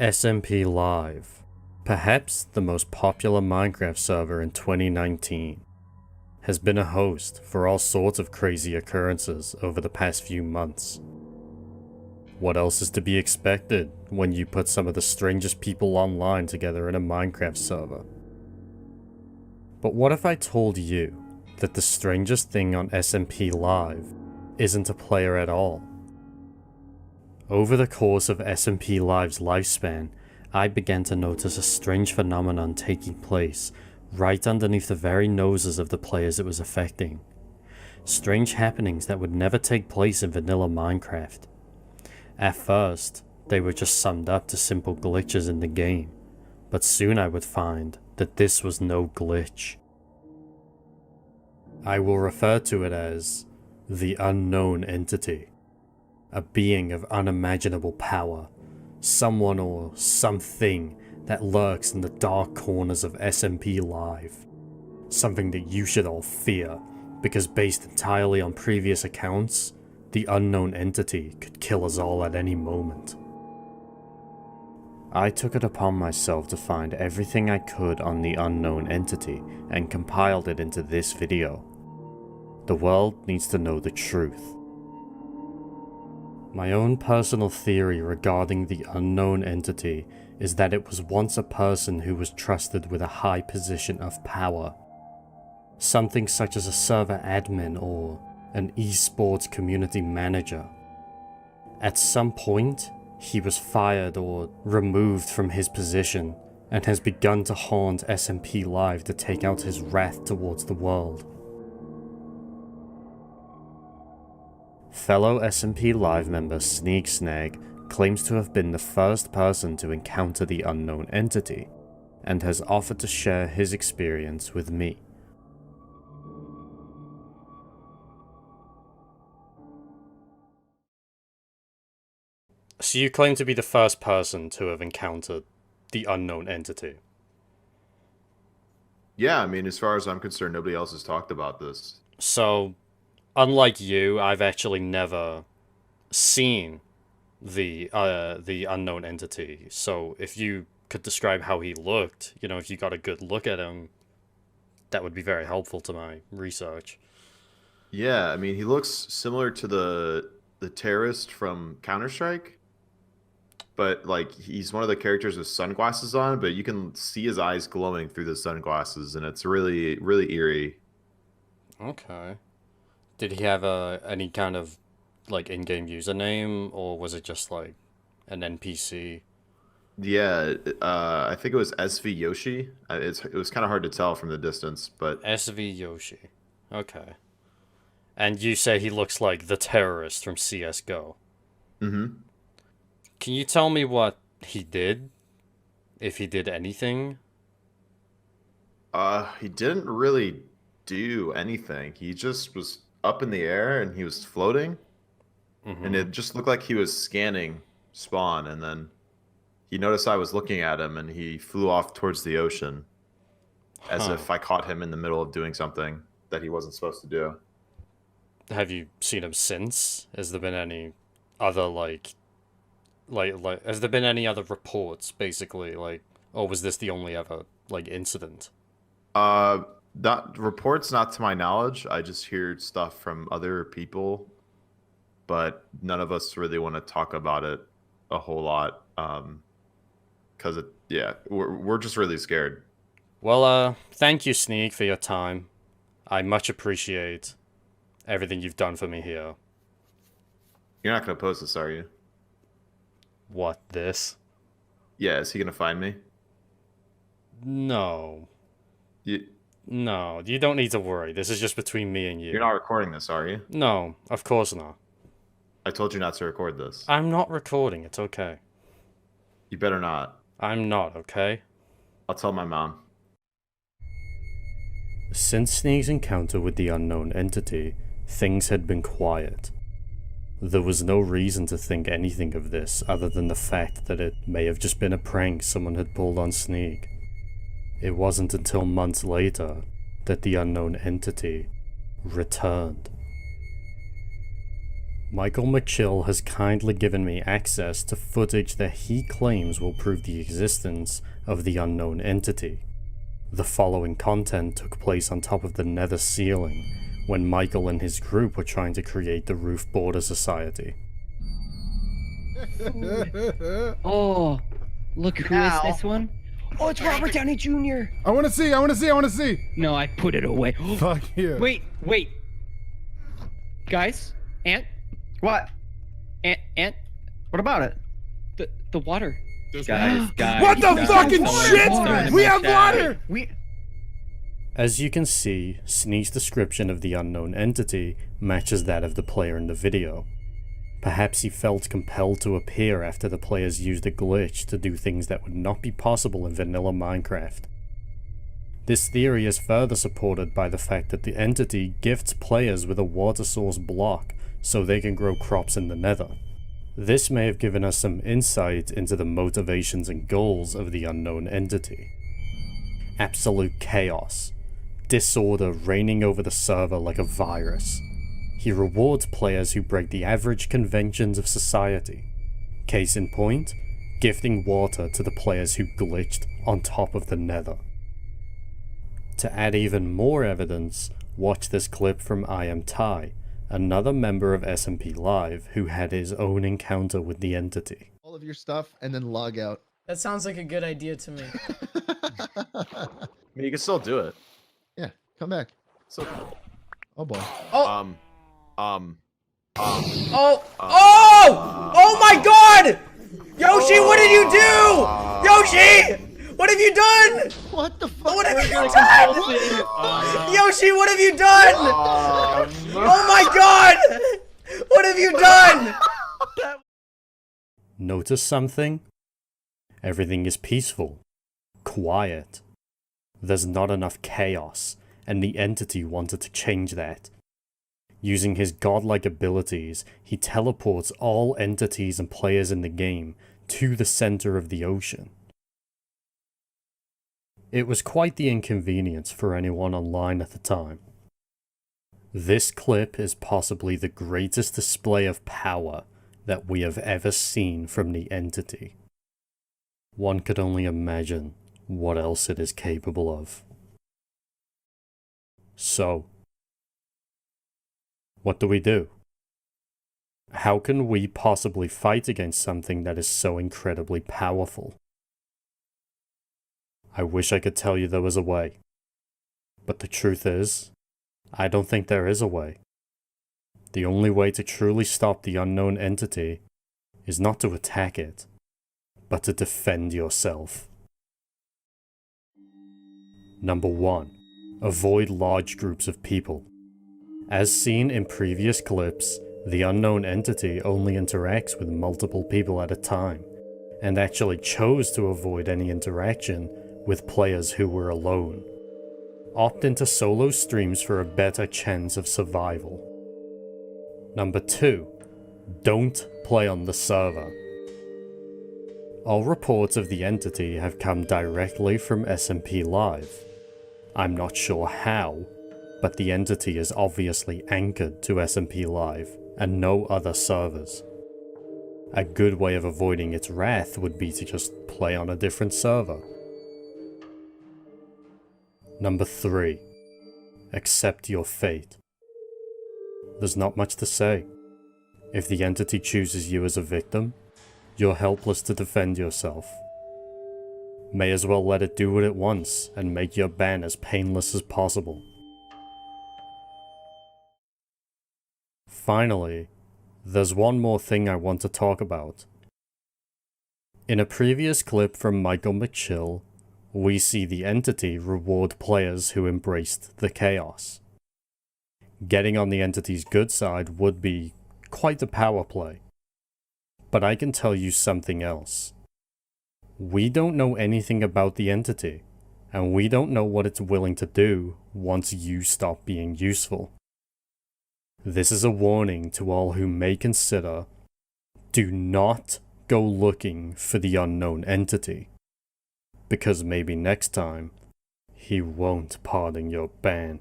SMPLive, perhaps the most popular Minecraft server in 2019, has been a host for all sorts of crazy occurrences over the past few months. What else is to be expected when you put some of the strangest people online together in a Minecraft server? But what if I told you that the strangest thing on SMPLive isn't a player at all? Over the course of SMPLive's lifespan, I began to notice a strange phenomenon taking place right underneath the very noses of the players it was affecting. Strange happenings that would never take place in vanilla Minecraft. At first, they were just summed up to simple glitches in the game, but soon I would find that this was no glitch. I will refer to it as the unknown entity. A being of unimaginable power, someone or something that lurks in the dark corners of SMPLive. Something that you should all fear, because based entirely on previous accounts, the unknown entity could kill us all at any moment. I took it upon myself to find everything I could on the unknown entity and compiled it into this video. The world needs to know the truth. My own personal theory regarding the unknown entity is that it was once a person who was trusted with a high position of power. Something such as a server admin or an esports community manager. At some point, he was fired or removed from his position and has begun to haunt SMPLive to take out his wrath towards the world. Fellow SMPLive member SneakSnag claims to have been the first person to encounter the unknown entity, and has offered to share his experience with me. So you claim to be the first person to have encountered the unknown entity? Yeah, I mean, as far as I'm concerned, nobody else has talked about this. So, unlike you, I've actually never seen the unknown entity. So if you could describe how he looked, if you got a good look at him, that would be very helpful to my research. Yeah, I mean, he looks similar to the terrorist from Counter-Strike, but like he's one of the characters with sunglasses on, but you can see his eyes glowing through the sunglasses, and it's really, really eerie. Okay. Did he have any kind of like in-game username, or was it just like an NPC? Yeah, I think it was SV Yoshi. It was kind of hard to tell from the distance, but SV Yoshi. Okay. And you say he looks like the terrorist from CSGO. mm-hmm. Can you tell me what he did? If he did anything? He didn't really do anything. He just was up in the air and he was floating, and it just looked like he was scanning spawn, and then he noticed I was looking at him and he flew off towards the ocean as if I caught him in the middle of doing something that he wasn't supposed to do. Have you seen him since? Has there been any other has there been any other reports, basically, or was this the only ever incident? That reports, not to my knowledge. I just hear stuff from other people, but none of us really want to talk about it a whole lot, because we're just really scared. Well, thank you, Sneak, for your time. I much appreciate everything you've done for me here. You're not gonna post this, are you? What, this? Yeah, is he gonna find me? No. No, you don't need to worry. This is just between me and you. You're not recording this, are you? No, of course not. I told you not to record this. I'm not recording, it's okay. You better not. I'm not, okay? I'll tell my mom. Since Sneak's encounter with the unknown entity, things had been quiet. There was no reason to think anything of this other than the fact that it may have just been a prank someone had pulled on Sneak. It wasn't until months later that the unknown entity returned. Michael McChill has kindly given me access to footage that he claims will prove the existence of the unknown entity. The following content took place on top of the nether ceiling when Michael and his group were trying to create the Roof Border Society. Oh, look, who is this one? Oh, it's Robert Downey Jr. I want to see. No, I put it away. Fuck you. Wait. Guys, Ant? What? Ant? What about it? The water. Guys. What the fucking shit? We have water! As you can see, Sneak's description of the unknown entity matches that of the player in the video. Perhaps he felt compelled to appear after the players used a glitch to do things that would not be possible in vanilla Minecraft. This theory is further supported by the fact that the entity gifts players with a water source block so they can grow crops in the nether. This may have given us some insight into the motivations and goals of the unknown entity. Absolute chaos. Disorder reigning over the server like a virus. He rewards players who break the average conventions of society. Case in point, gifting water to the players who glitched on top of the nether. To add even more evidence, watch this clip from I Am Ty, another member of SMPLive who had his own encounter with the entity. All of your stuff and then log out. That sounds like a good idea to me. I mean, you can still do it. Yeah, come back. So, Oh boy. Oh! um, Oh my god! Yoshi, what did you do? Yoshi! What have you done? What the fuck? What have you done? Yoshi, what have you done? Oh my god! What have you done? Notice something? Everything is peaceful, quiet. There's not enough chaos, and the entity wanted to change that. Using his godlike abilities, he teleports all entities and players in the game to the center of the ocean. It was quite the inconvenience for anyone online at the time. This clip is possibly the greatest display of power that we have ever seen from the entity. One could only imagine what else it is capable of. So, what do we do? How can we possibly fight against something that is so incredibly powerful? I wish I could tell you there was a way. But the truth is, I don't think there is a way. The only way to truly stop the unknown entity is not to attack it, but to defend yourself. Number 1. Avoid large groups of people. As seen in previous clips, the unknown entity only interacts with multiple people at a time, and actually chose to avoid any interaction with players who were alone. Opt into solo streams for a better chance of survival. Number 2. Don't play on the server. All reports of the entity have come directly from SMPLive. I'm not sure how, but the entity is obviously anchored to SMPLive and no other servers. A good way of avoiding its wrath would be to just play on a different server. Number 3. Accept your fate. There's not much to say. If the entity chooses you as a victim, you're helpless to defend yourself. May as well let it do what it wants and make your ban as painless as possible. Finally, there's one more thing I want to talk about. In a previous clip from Michael McChill, we see the entity reward players who embraced the chaos. Getting on the entity's good side would be quite a power play. But I can tell you something else. We don't know anything about the entity, and we don't know what it's willing to do once you stop being useful. This is a warning to all who may consider, do not go looking for the unknown entity, because maybe next time, he won't pardon your ban.